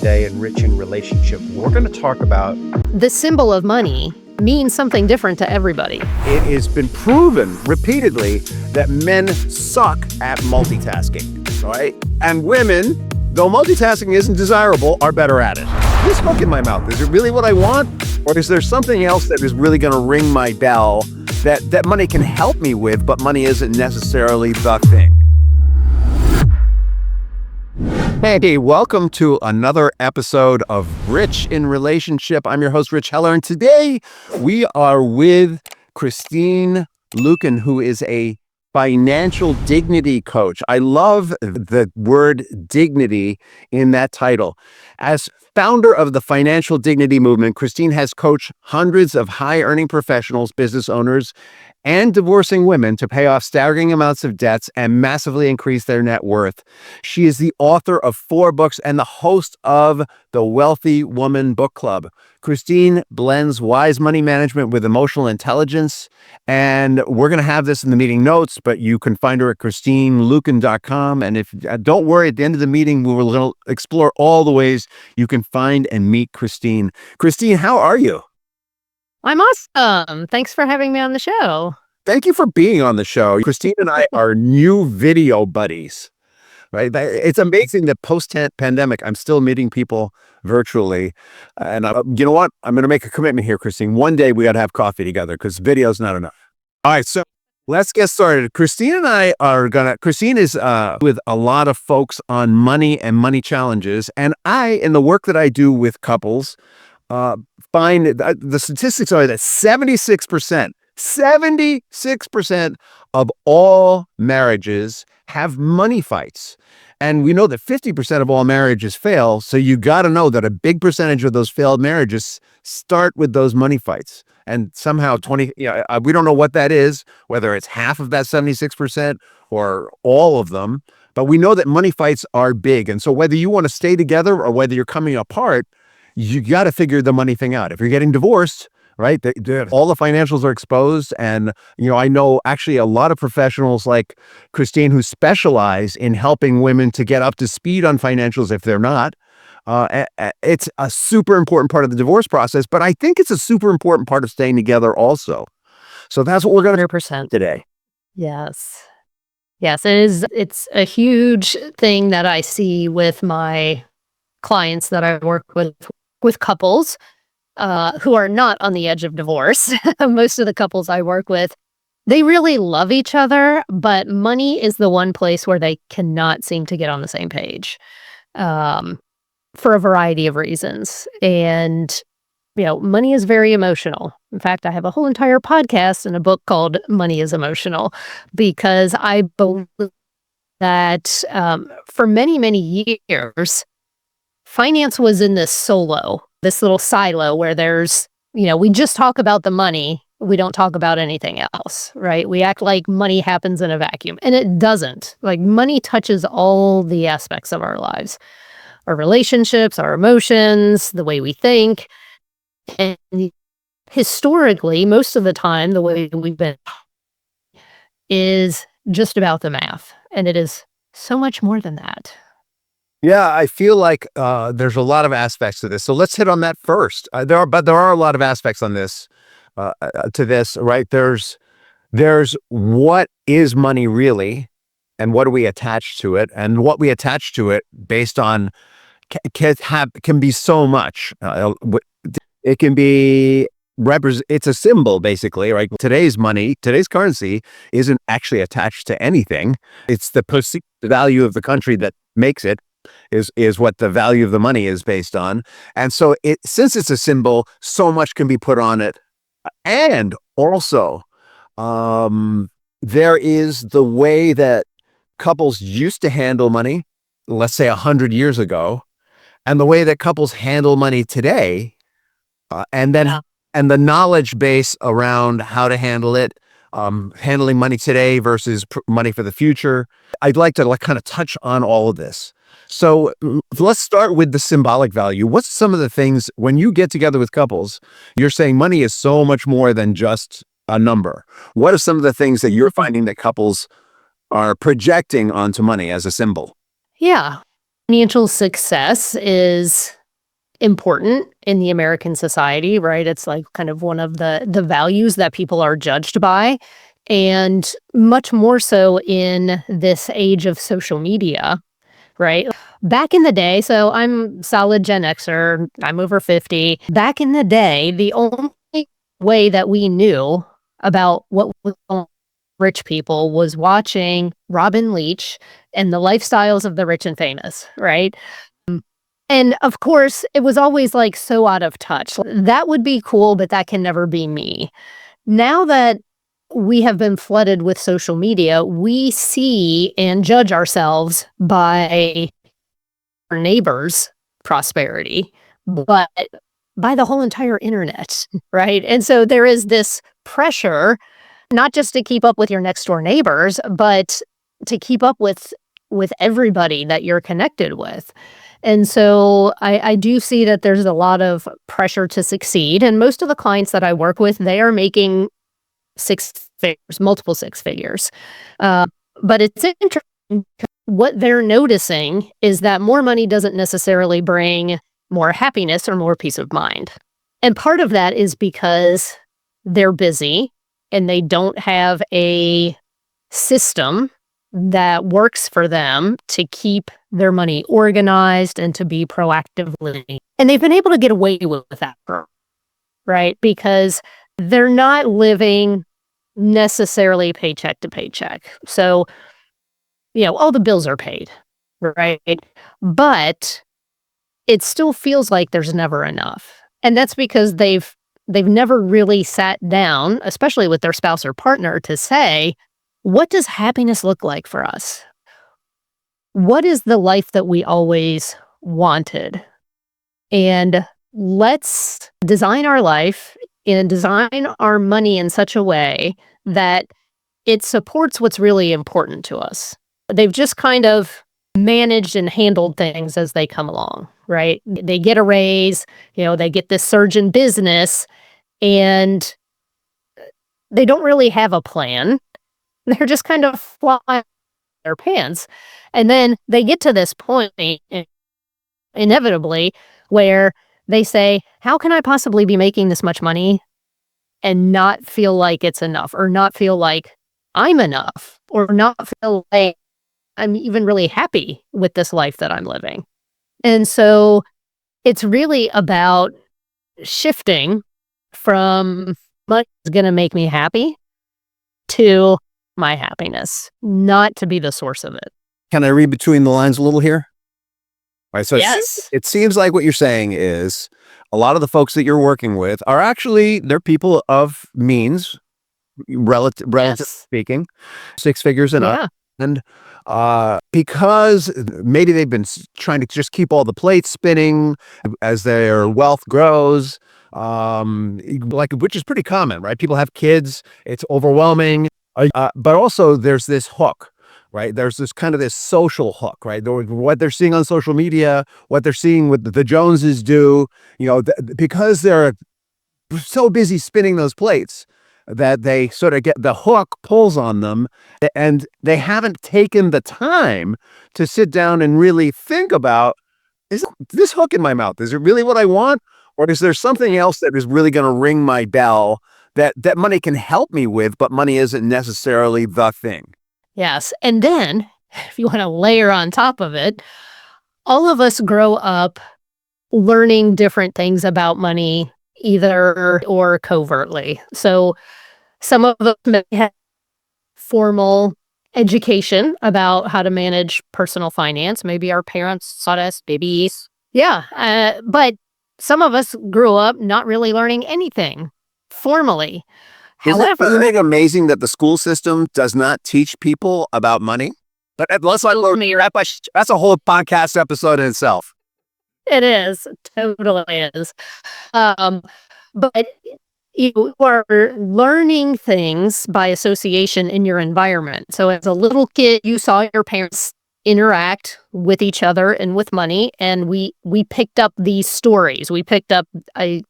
today in Rich in Relationship. We're going to talk about... The symbol of money means something different to everybody. It has been proven repeatedly that men suck at multitasking, right? And women, though multitasking isn't desirable, are better at it. This hook in my mouth, is it really what I want? Or is there something else that is really going to ring my bell that money can help me with, but money isn't necessarily the thing? Hey, welcome to another episode of Rich in Relationship. I'm your host, Rich Heller, and today we are with Christine Luken, who is a financial dignity coach. I love the word dignity in that title. As founder of the financial dignity movement, Christine has coached hundreds of high-earning professionals, business owners, and divorcing women to pay off staggering amounts of debts and massively increase their net worth. She is the author of 4 books and the host of the Wealthy Woman Book Club. Christine blends wise money management with emotional intelligence, and we're going to have this in the meeting notes, but you can find her at christineluken.com. And if don't worry, at the end of the meeting, we will explore all the ways you can find and meet Christine. Christine, how are you? I'm awesome. Thanks for having me on the show. Thank you for being on the show. Christine and I are new video buddies, right? It's amazing that post-pandemic, I'm still meeting people virtually. And you know what? I'm going to make a commitment here, Christine. One day we got to have coffee together because video's not enough. All right, so let's get started. Christine and I Christine is with a lot of folks on money and money challenges. And in the work that I do with couples, find the statistics are that 76% of all marriages have money fights. And we know that 50% of all marriages fail. So you got to know that a big percentage of those failed marriages start with those money fights. And somehow we don't know what that is, whether it's half of that 76% or all of them. But we know that money fights are big. And so whether you want to stay together or whether you're coming apart, you got to figure the money thing out. If you're getting divorced, right, all the financials are exposed. And, I know actually a lot of professionals like Christine who specialize in helping women to get up to speed on financials if they're not. It's a super important part of the divorce process, but I think it's a super important part of staying together also. So that's what we're going to 100% today. Yes. Yes, it is. It's a huge thing that I see with my clients that I work with couples who are not on the edge of divorce. Most of the couples I work with, they really love each other, but money is the one place where they cannot seem to get on the same page for a variety of reasons. And, money is very emotional. In fact, I have a whole entire podcast and a book called Money is Emotional, because I believe that for many, many years, finance was in this little silo where there's, we just talk about the money. We don't talk about anything else, right? We act like money happens in a vacuum, and it doesn't. Like, money touches all the aspects of our lives, our relationships, our emotions, the way we think. And historically, most of the time, the way we've been is just about the math. And it is so much more than that. Yeah, I feel like there's a lot of aspects to this. So let's hit on that first. There are a lot of aspects on this, to this, right? There's what is money really, and what do we attach to it, and what we attach to it based on can be so much. It can be it's a symbol basically, right? Today's money, today's currency isn't actually attached to anything. It's the perceived value of the country that makes it. Is what the value of the money is based on. And so since it's a symbol, so much can be put on it. And also, there is the way that couples used to handle money, let's say 100 years ago, and the way that couples handle money today, and the knowledge base around how to handle it, handling money today versus money for the future. I'd like to kind of touch on all of this. So let's start with the symbolic value. What's some of the things when you get together with couples, you're saying money is so much more than just a number. What are some of the things that you're finding that couples are projecting onto money as a symbol? Yeah. financial success is important in the American society, right? It's like kind of one of the values that people are judged by, and much more so in this age of social media, right? Back in the day, so I'm solid Gen Xer, I'm over 50. Back in the day, the only way that we knew about what was going on with rich people was watching Robin Leach and the lifestyles of the rich and famous, right? And of course, it was always like so out of touch. That would be cool, but that can never be me. Now that we have been flooded with social media, we see and judge ourselves by our neighbors' prosperity, but by the whole entire internet, right? And so there is this pressure not just to keep up with your next door neighbors, but to keep up with everybody that you're connected with. And so I do see that there's a lot of pressure to succeed. And most of the clients that I work with, they are making six figures, multiple six figures. But it's interesting. What they're noticing is that more money doesn't necessarily bring more happiness or more peace of mind. And part of that is because they're busy and they don't have a system that works for them to keep their money organized and to be proactively. And they've been able to get away with that, right? Because they're not living necessarily paycheck to paycheck. So, all the bills are paid, right? But it still feels like there's never enough. And that's because they've never really sat down, especially with their spouse or partner, to say, what does happiness look like for us? What is the life that we always wanted? And let's design our life and design our money in such a way that it supports what's really important to us. They've just kind of managed and handled things as they come along, right? They get a raise, they get this surge in business, and they don't really have a plan. They're just kind of flying their pants. And then they get to this point, inevitably, where they say, how can I possibly be making this much money and not feel like it's enough, or not feel like I'm enough, or not feel like I'm even really happy with this life that I'm living? And so it's really about shifting from money is going to make me happy to my happiness, not to be the source of it. Can I read between the lines a little here? All right, so Yes. it seems like what you're saying is a lot of the folks that you're working with are actually, they're people of means, relative Yes. speaking, six figures and up. Yeah. And because maybe they've been trying to just keep all the plates spinning as their wealth grows, which is pretty common, right? People have kids, it's overwhelming, but also there's this hook, right? There's this kind of this social hook, right? What they're seeing on social media, what they're seeing what the Joneses do, because they're so busy spinning those plates that they sort of get the hook pulls on them, and they haven't taken the time to sit down and really think about, is this hook in my mouth, is it really what I want? Or is there something else that is really going to ring my bell that money can help me with, but money isn't necessarily the thing? Yes. And then, if you want to layer on top of it, all of us grow up learning different things about money, either or covertly. So some of us may have formal education about how to manage personal finance. Maybe our parents taught us, babies. Yeah. But some of us grew up not really learning anything formally. Isn't it amazing that the school system does not teach people about money? But that's a whole podcast episode in itself. It is. Totally is. But you are learning things by association in your environment. So as a little kid, you saw your parents interact with each other and with money, and we picked up these stories. We picked up, I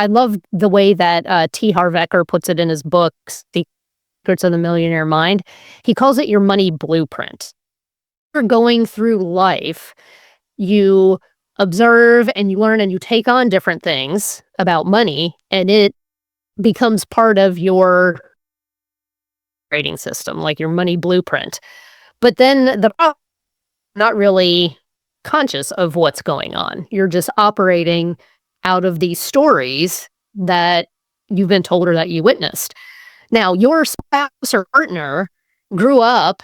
love the way that T. Harv Eker puts it in his book, Secrets of the Millionaire Mind. He calls it your money blueprint. you're going through life, you observe and you learn and you take on different things about money, and it becomes part of your rating system, like your money blueprint. But then not really conscious of what's going on. You're just operating out of these stories that you've been told or that you witnessed. Now, your spouse or partner grew up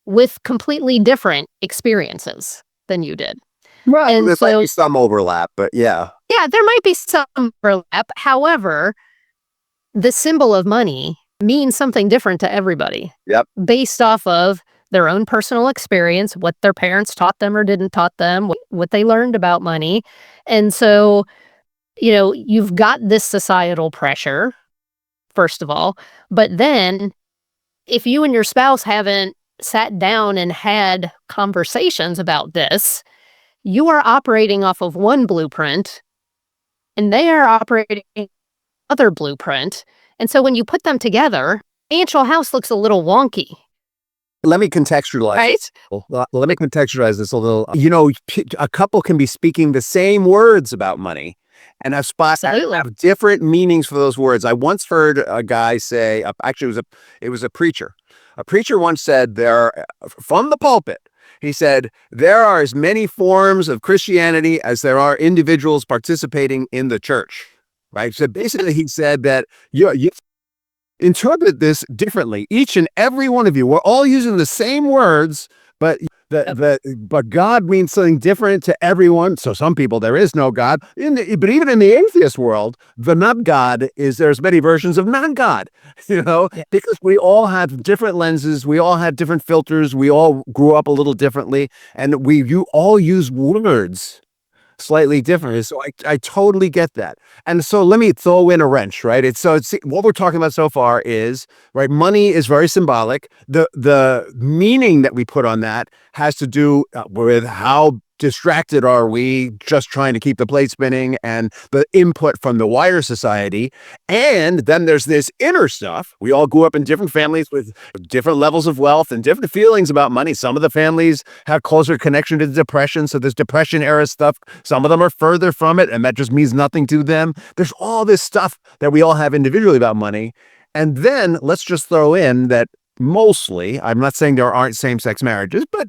with completely different experiences than you did. Right. And There's might so, be some overlap, but yeah. yeah, there might be some overlap. However, the symbol of money means something different to everybody Yep. based off of their own personal experience, what their parents taught them or didn't taught them, what they learned about money. And so, you've got this societal pressure, first of all, but then if you and your spouse haven't sat down and had conversations about this, you are operating off of one blueprint and they are operating other blueprint. And so when you put them together, financial house looks a little wonky. Let me contextualize. Right? Let me contextualize this a little. A couple can be speaking the same words about money and have different meanings for those words. I once heard a guy say, actually, it was a preacher. A preacher once said, from the pulpit, he said, there are as many forms of Christianity as there are individuals participating in the church. Right. So basically, he said that you interpret this differently. Each and every one of you, we're all using the same words, but but God means something different to everyone. So some people, there is no God. But even in the atheist world, the not God there's many versions of not God, because we all have different lenses. We all have different filters. We all grew up a little differently. And you all use words slightly different. So I totally get that. And so let me throw in a wrench, right? It's what we're talking about so far is, right, money is very symbolic. The meaning that we put on that has to do with how distracted are we just trying to keep the plate spinning and the input from the wider society. And then there's this inner stuff. We all grew up in different families with different levels of wealth and different feelings about money. Some of the families have closer connection to the depression. So there's depression era stuff. Some of them are further from it, and that just means nothing to them. There's all this stuff that we all have individually about money. And then let's just throw in that mostly, I'm not saying there aren't same-sex marriages, but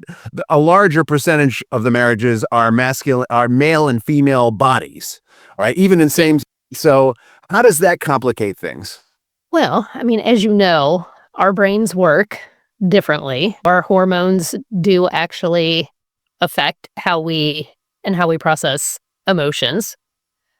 a larger percentage of the marriages are male and female bodies, right? Even in same. So how does that complicate things? Well, I mean, as you know, our brains work differently. Our hormones do actually affect how we process emotions.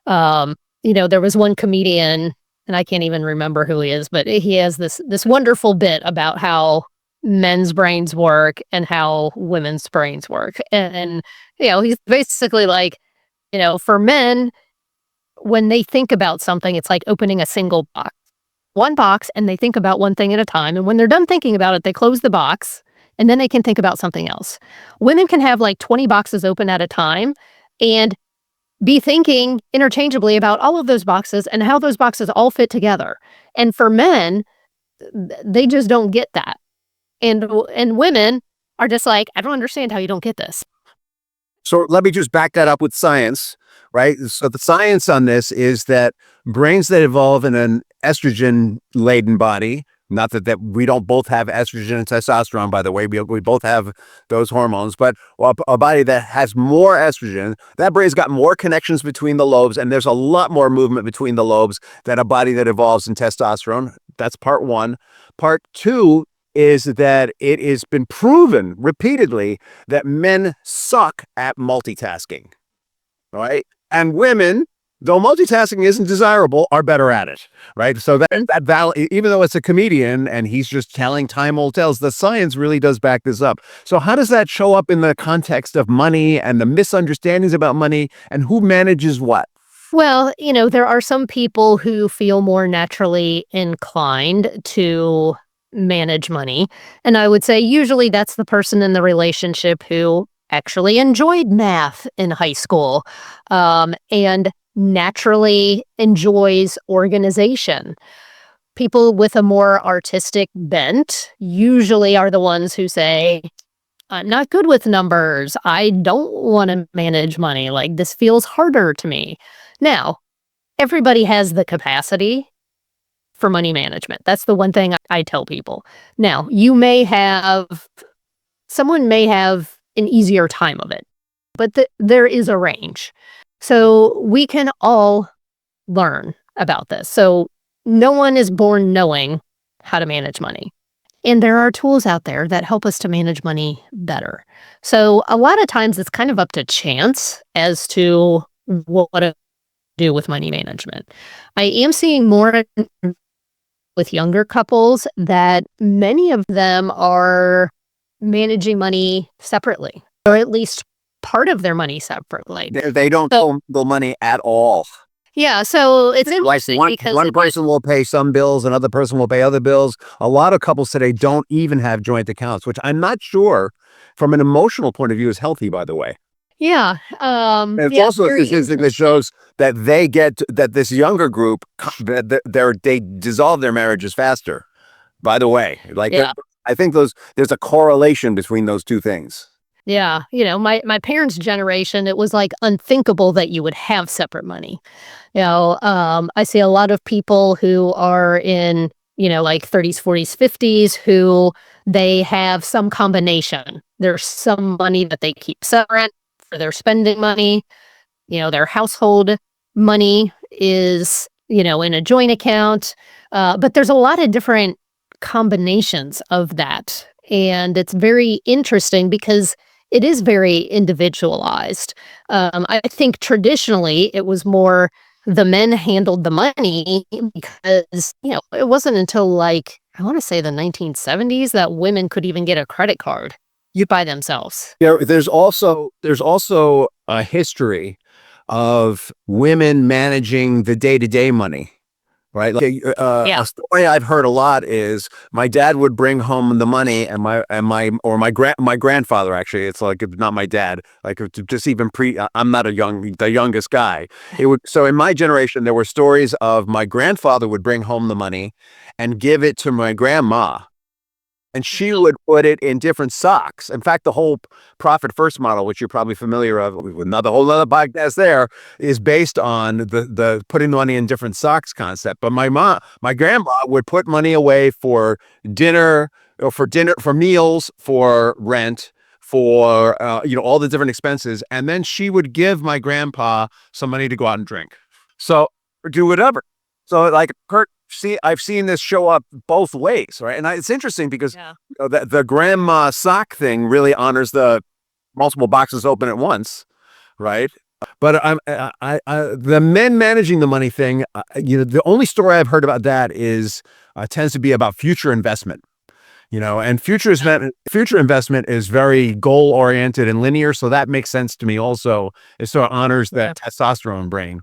There was one comedian, and I can't even remember who he is, but he has this wonderful bit about how men's brains work and how women's brains work. And he's basically like, for men, when they think about something, it's like opening a single box. One box, and they think about one thing at a time. And when they're done thinking about it, they close the box, and then they can think about something else. Women can have like 20 boxes open at a time and be thinking interchangeably about all of those boxes and how those boxes all fit together. And for men, they just don't get that. And women are just like, I don't understand how you don't get this. So let me just back that up with science, right? So the science on this is that brains that evolve in an estrogen-laden body, not that we don't both have estrogen and testosterone, by the way, we both have those hormones, but a body that has more estrogen, that brain's got more connections between the lobes, and there's a lot more movement between the lobes than a body that evolves in testosterone. That's part one. Part two is that it has been proven repeatedly that men suck at multitasking, right? And women, though multitasking isn't desirable, are better at it, right? So even though it's a comedian and he's just telling time old tales, the science really does back this up. So how does that show up in the context of money and the misunderstandings about money and who manages what? Well, there are some people who feel more naturally inclined to manage money. And I would say usually that's the person in the relationship who actually enjoyed math in high school and naturally enjoys organization. People with a more artistic bent usually are the ones who say, I'm not good with numbers. I don't want to manage money. Like, this feels harder to me. Now, everybody has the capacity for money management. That's the one thing I tell people. Now, someone may have an easier time of it, but there is a range. So we can all learn about this. So no one is born knowing how to manage money. And there are tools out there that help us to manage money better. So a lot of times it's kind of up to chance as to what to do with money management. I am seeing more with younger couples that many of them are managing money separately, or at least part of their money separately. They don't So- commingle money at all. Yeah, so it's Like interesting because one person will pay some bills, another person will pay other bills. A lot of couples today don't even have joint accounts, which I'm not sure from an emotional point of view is healthy, by the way. yeah, And it's yeah, also a very statistic that shows that that this younger group, they dissolve their marriages faster. By the way, Yeah. I think there's a correlation between those two things. Yeah, my parents' generation, it was like unthinkable that you would have separate money. I see a lot of people who are in, like 30s, 40s, 50s, who they have some combination. There's some money that they keep separate for their spending money. Their household money is, in a joint account. But there's a lot of different combinations of that. And it's very interesting because it is very individualized. I think traditionally it was more the men handled the money because, it wasn't until like, I want to say the 1970s that women could even get a credit card by themselves. There's also a history of women managing the day-to-day money, right? Yeah. A story I've heard a lot is my dad would bring home the money, and my grandfather, actually, it's like not my dad, like just even I'm not the youngest guy. So in my generation there were stories of my grandfather would bring home the money and give it to my grandma. And she would put it in different socks. In fact, the whole profit first model, which you're probably familiar of, with another whole other podcast there, is based on the putting money in different socks concept. But my grandma would put money away for dinner, or for meals, for rent, for all the different expenses, and then she would give my grandpa some money to go out and drink, or do whatever. So like I've seen this show up both ways, right? And it's interesting because the grandma sock thing really honors the multiple boxes open at once, right? But the men managing the money thing, the only story I've heard about that tends to be about future investment. And future investment is very goal oriented and linear, so that makes sense to me. Also, it sort of honors that testosterone brain.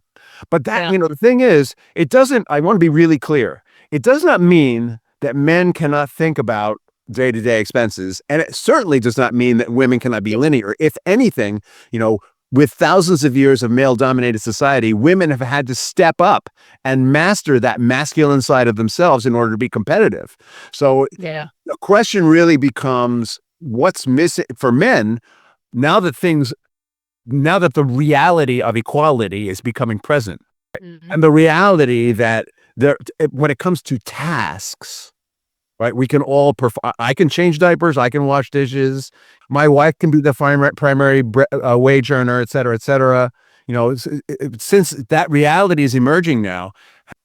But the thing is, it doesn't. I want to be really clear. It does not mean that men cannot think about day-to-day expenses, and it certainly does not mean that women cannot be linear. If anything, with thousands of years of male-dominated society, women have had to step up and master that masculine side of themselves in order to be competitive. So the question really becomes, what's missing for men now that the reality of equality is becoming present, and the reality that when it comes to tasks, right, we can all I can change diapers, I can wash dishes, my wife can be the primary wage earner, et cetera, et cetera. Since that reality is emerging now,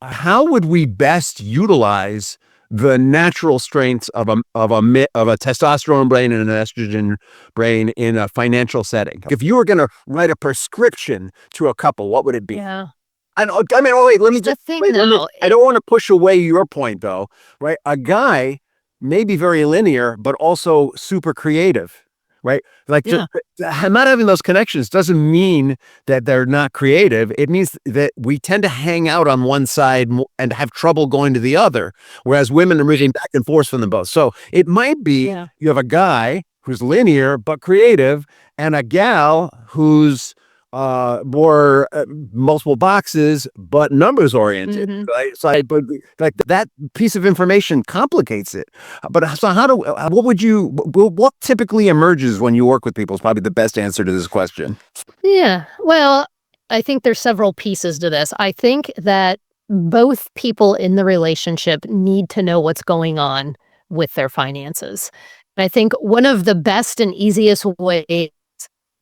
how would we best utilize the natural strengths of a testosterone brain and an estrogen brain in a financial setting? If you were going to write a prescription to a couple, what would it be? Yeah. I mean, wait, let me just, thing, wait, though, I don't want to push away your point, though, right? A guy may be very linear, but also super creative, right? Like, just not having those connections doesn't mean that they're not creative. It means that we tend to hang out on one side and have trouble going to the other, whereas women are moving back and forth from them both. So it might be you have a guy who's linear but creative, and a gal who's more multiple boxes, but numbers oriented. Mhm. Right? So, but like that piece of information complicates it. But so, what would you? What typically emerges when you work with people is probably the best answer to this question. Yeah. Well, I think there's several pieces to this. I think that both people in the relationship need to know what's going on with their finances. And I think one of the best and easiest ways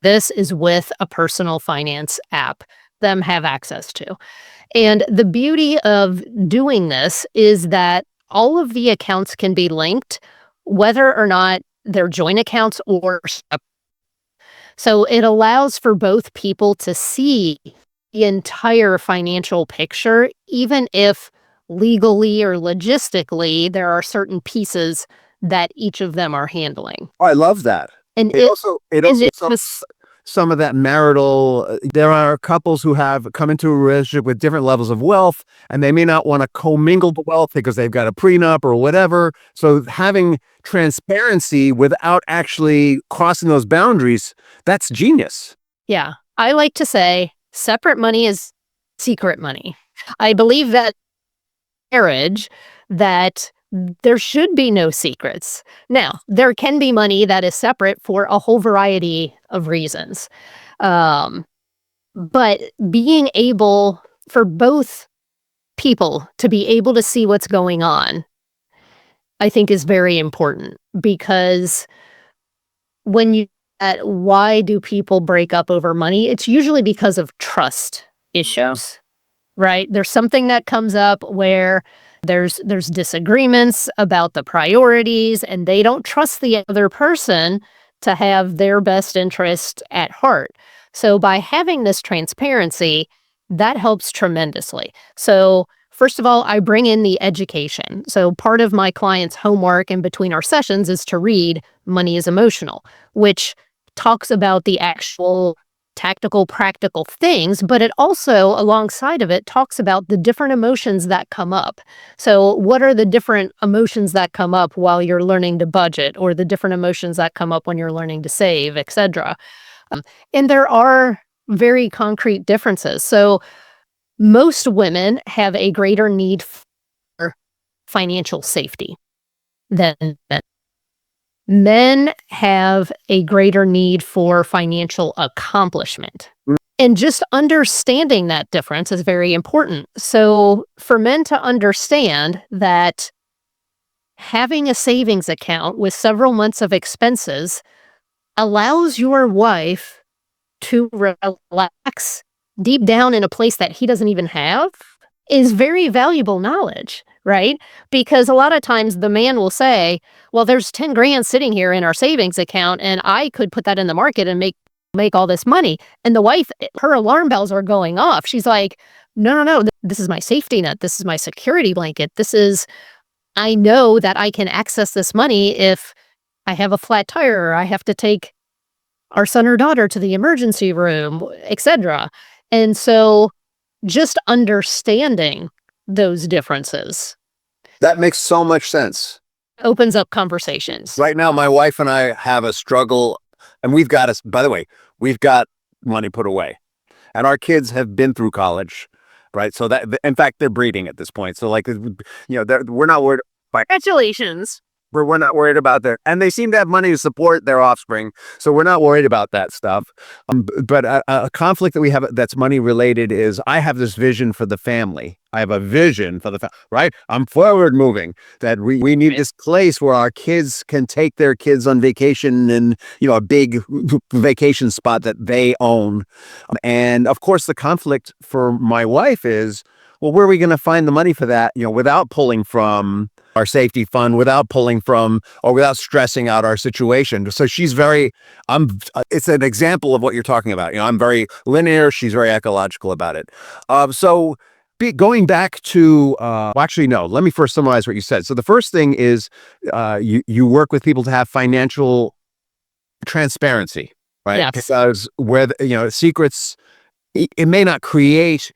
this is with a personal finance app them have access to. And the beauty of doing this is that all of the accounts can be linked, whether or not they're joint accounts or so it allows for both people to see the entire financial picture, even if legally or logistically there are certain pieces that each of them are handling. Oh, I love that. And It is also it some of that marital. There are couples who have come into a relationship with different levels of wealth, and they may not want to commingle the wealth because they've got a prenup or whatever. So having transparency without actually crossing those boundaries, that's genius. yeah, I like to say separate money is secret money. I believe that marriage that there should be no secrets. Now, there can be money that is separate for a whole variety of reasons. Um, but being able for both people to be able to see what's going on, I think is very important because when you at why do people break up over money? It's usually because of trust issues. Right? There's something that comes up where there's disagreements about the priorities and they don't trust the other person to have their best interest at heart. So by having this transparency, that helps tremendously. So first of all, I bring in the education. So part of my client's homework in between our sessions is to read Money is Emotional, which talks about the actual tactical, practical things, but it also, alongside of it, talks about the different emotions that come up. So, what are the different emotions that come up while you're learning to budget, or the different emotions that come up when you're learning to save, etc. Um, and there are very concrete differences. So, most women have a greater need for financial safety than men. Men have a greater need for financial accomplishment. And just understanding that difference is very important. So, for men to understand that having a savings account with several months of expenses allows your wife to relax deep down in a place that he doesn't even have is very valuable knowledge, right? Because a lot of times the man will say, well, there's 10 grand sitting here in our savings account and I could put that in the market and make all this money. And the wife, her alarm bells are going off. She's like, no, no, no, this is my safety net. This is my security blanket. I know that I can access this money if I have a flat tire or I have to take our son or daughter to the emergency room, etc. And so just understanding those differences That makes so much sense. opens up conversations. Right now, my wife and I have a struggle, and we've got us. By the way, we've got money put away, and our kids have been through college, right? So that, in fact, they're breeding at this point. So, like, we're not worried. Congratulations. We're not worried about that, and they seem to have money to support their offspring, so we're not worried about that stuff. But a conflict that we have that's money related is I have this vision for the family. I have a vision for the family, right? I'm forward moving. That we need this place where our kids can take their kids on vacation in a big vacation spot that they own. And of course, the conflict for my wife is, well, where are we going to find the money for that? Without pulling from our safety fund, without pulling from or without stressing out our situation. So it's an example of what you're talking about. I'm very linear. She's very ecological about it. Going back to, actually, no, let me first summarize what you said. So the first thing is you work with people to have financial transparency, right? Yes. Because secrets, it may not create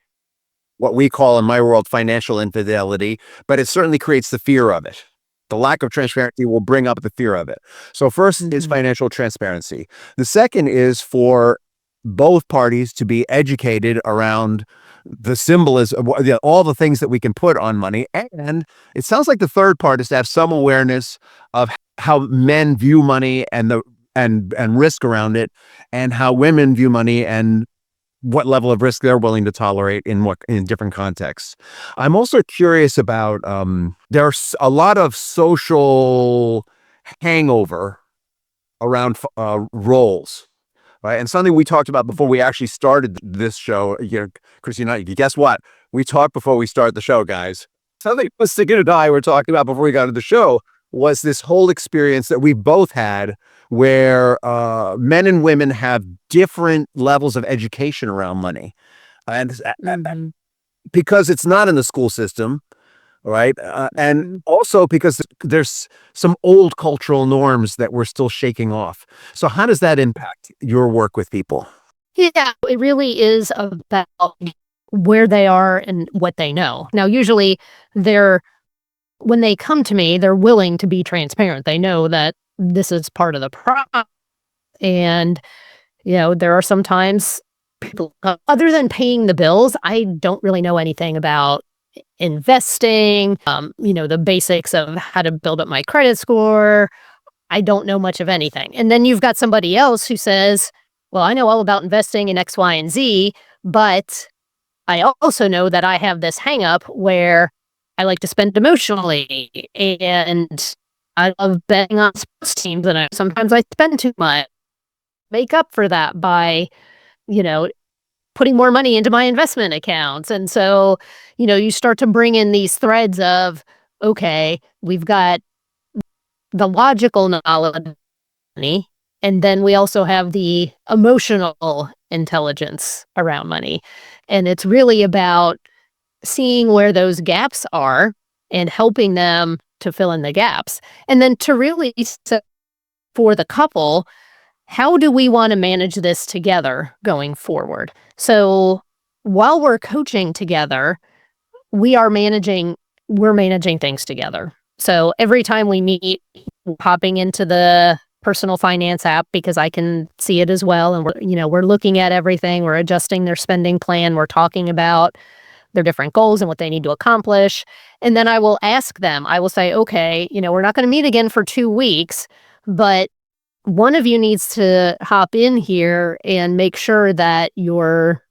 what we call in my world financial infidelity, but it certainly creates the fear of it. The lack of transparency will bring up the fear of it. So first is financial transparency. The second is for both parties to be educated around the symbolism, all the things that we can put on money. And it sounds like the third part is to have some awareness of how men view money and risk around it, and how women view money and what level of risk they're willing to tolerate in different contexts. I'm also curious about there's a lot of social hangover around roles, right? And something we talked about before we actually started this show, Christina, guess what? We talked before we started the show, guys. Something Sigrid and I were talking about before we got into the show was this whole experience that we both had where men and women have different levels of education around money. And because it's not in the school system, right? And also because there's some old cultural norms that we're still shaking off. So how does that impact your work with people? Yeah, it really is about where they are and what they know. Now, usually when they come to me, they're willing to be transparent. They know that this is part of the problem. And, there are sometimes people, other than paying the bills, I don't really know anything about investing, the basics of how to build up my credit score. I don't know much of anything. And then you've got somebody else who says, well, I know all about investing in X, Y, and Z, but I also know that I have this hang up where I like to spend emotionally, and I love betting on sports teams, and sometimes I spend too much. Make up for that by, putting more money into my investment accounts. And so, you start to bring in these threads of, okay, we've got the logical knowledge of money, and then we also have the emotional intelligence around money. And it's really about seeing where those gaps are and helping them to fill in the gaps. And then to really set for the couple, how do we want to manage this together going forward? So while we're coaching together, we're managing things together. So every time we meet, popping into the personal finance app because I can see it as well. And we're looking at everything. We're adjusting their spending plan. We're talking about their different goals and what they need to accomplish. And then I will ask them, I will say, okay, we're not going to meet again for 2 weeks, but one of you needs to hop in here and make sure that your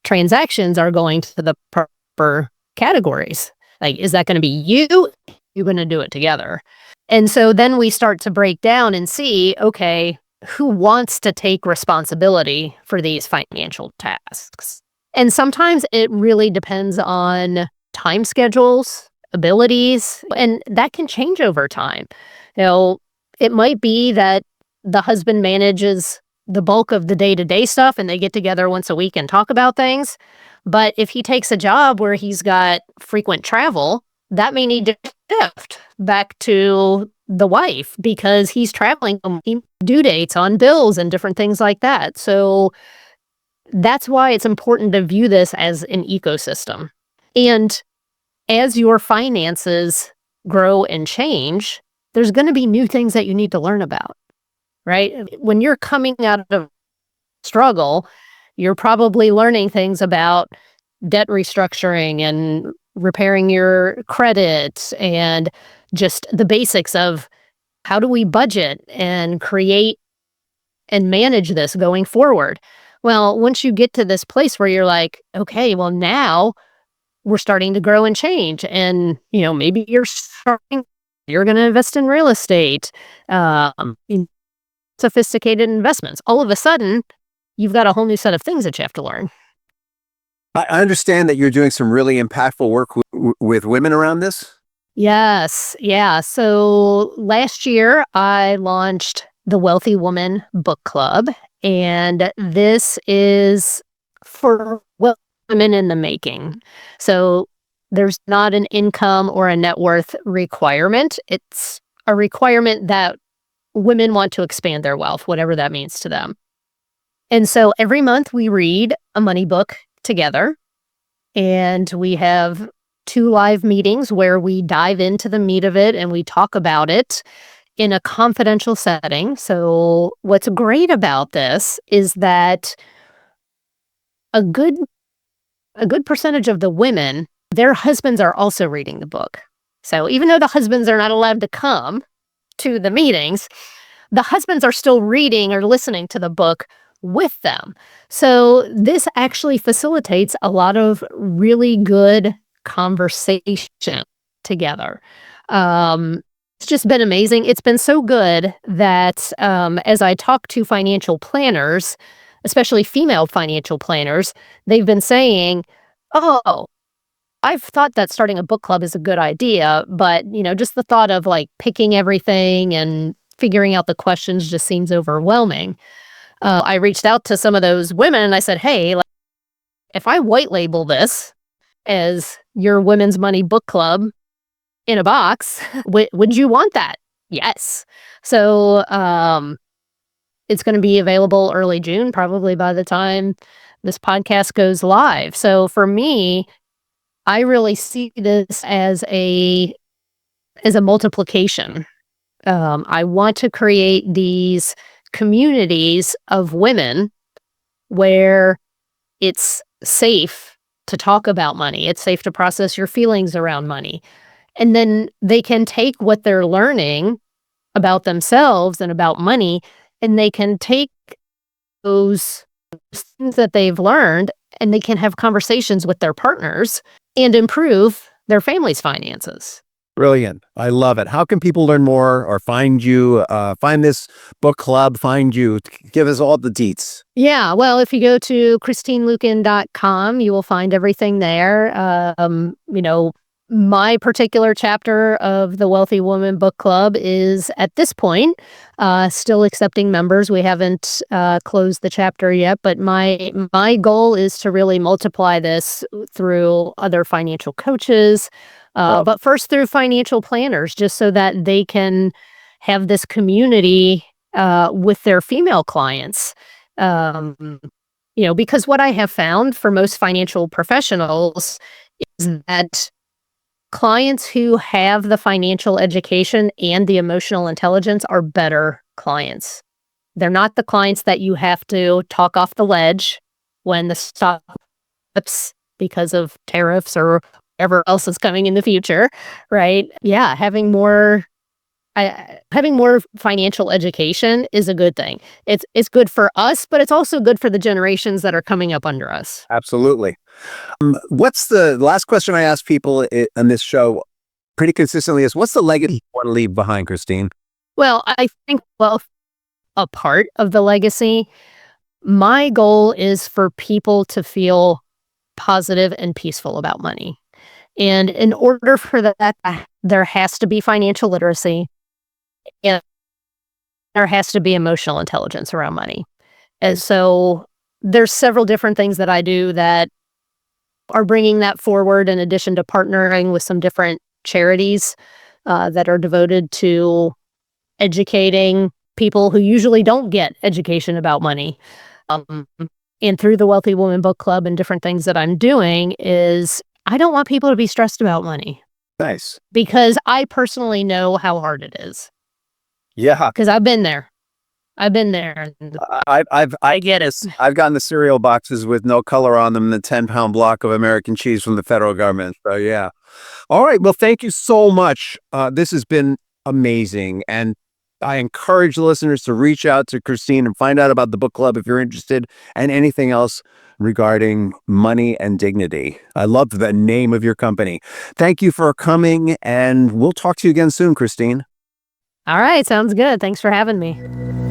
transactions are going to the proper categories. Like, is that going to be you? You're going to do it together. And so then we start to break down and see, okay, who wants to take responsibility for these financial tasks? And sometimes it really depends on time schedules, abilities, and that can change over time. It might be that the husband manages the bulk of the day-to-day stuff and they get together once a week and talk about things. But if he takes a job where he's got frequent travel, that may need to shift back to the wife because he's traveling due dates on bills and different things like that. So that's why it's important to view this as an ecosystem. And as your finances grow and change, there's going to be new things that you need to learn about, right? When you're coming out of struggle, you're probably learning things about debt restructuring and repairing your credit and just the basics of how do we budget and create and manage this going forward. Well, once you get to this place where you're like, okay, well now we're starting to grow and change, and maybe you're going to invest in real estate, in sophisticated investments. All of a sudden, you've got a whole new set of things that you have to learn. I understand that you're doing some really impactful work with women around this. Yes. Yeah. So last year, I launched the Wealthy Woman Book Club, and this is for women in the making. So there's not an income or a net worth requirement. It's a requirement that women want to expand their wealth, whatever that means to them. And so every month we read a money book together, and we have 2 live meetings where we dive into the meat of it and we talk about it in a confidential setting. So what's great about this is that a good percentage of the women, their husbands are also reading the book. So even though the husbands are not allowed to come to the meetings, the husbands are still reading or listening to the book with them. So this actually facilitates a lot of really good conversation together. It's just been amazing. It's been so good that as I talk to financial planners, especially female financial planners, they've been saying, "Oh, I've thought that starting a book club is a good idea, but, just the thought of, like, picking everything and figuring out the questions just seems overwhelming." I reached out to some of those women and I said, "Hey, like, if I white label this as your women's money book club in a box, would you want that?" Yes. So, it's gonna be available early June, probably by the time this podcast goes live. So for me, I really see this as a multiplication. I want to create these communities of women where it's safe to talk about money. It's safe to process your feelings around money. And then they can take what they're learning about themselves and about money, and they can take those things that they've learned and they can have conversations with their partners and improve their family's finances. Brilliant. I love it. How can people learn more or find you, find this book club, find you? Give us all the deets. Yeah, well, if you go to christineluken.com, you will find everything there. My particular chapter of the Wealthy Woman Book Club is at this point still accepting members. We haven't closed the chapter yet, but my goal is to really multiply this through other financial coaches, but first through financial planners, just so that they can have this community with their female clients. Because what I have found for most financial professionals is that clients who have the financial education and the emotional intelligence are better clients. They're not the clients that you have to talk off the ledge when the stock flips because of tariffs or whatever else is coming in the future, right? Yeah, having more financial education is a good thing. It's good for us, but it's also good for the generations that are coming up under us. Absolutely. What's the last question I ask people on this show pretty consistently is, what's the legacy you want to leave behind, Christine? Well, I think, a part of the legacy, my goal is for people to feel positive and peaceful about money. And in order for that, there has to be financial literacy and there has to be emotional intelligence around money. And so there's several different things that I do that are bringing that forward, in addition to partnering with some different charities that are devoted to educating people who usually don't get education about money. And through the Wealthy Woman Book Club and different things that I'm doing is I don't want people to be stressed about money. Nice. Because I personally know how hard it is. Yeah. Because I've been there. I've get it. I've gotten the cereal boxes with no color on them, the 10-pound block of American cheese from the federal government. So yeah. All right. Well, thank you so much. This has been amazing. And I encourage the listeners to reach out to Christine and find out about the book club if you're interested, and anything else regarding money and dignity. I love the name of your company. Thank you for coming, and we'll talk to you again soon, Christine. All right. Sounds good. Thanks for having me.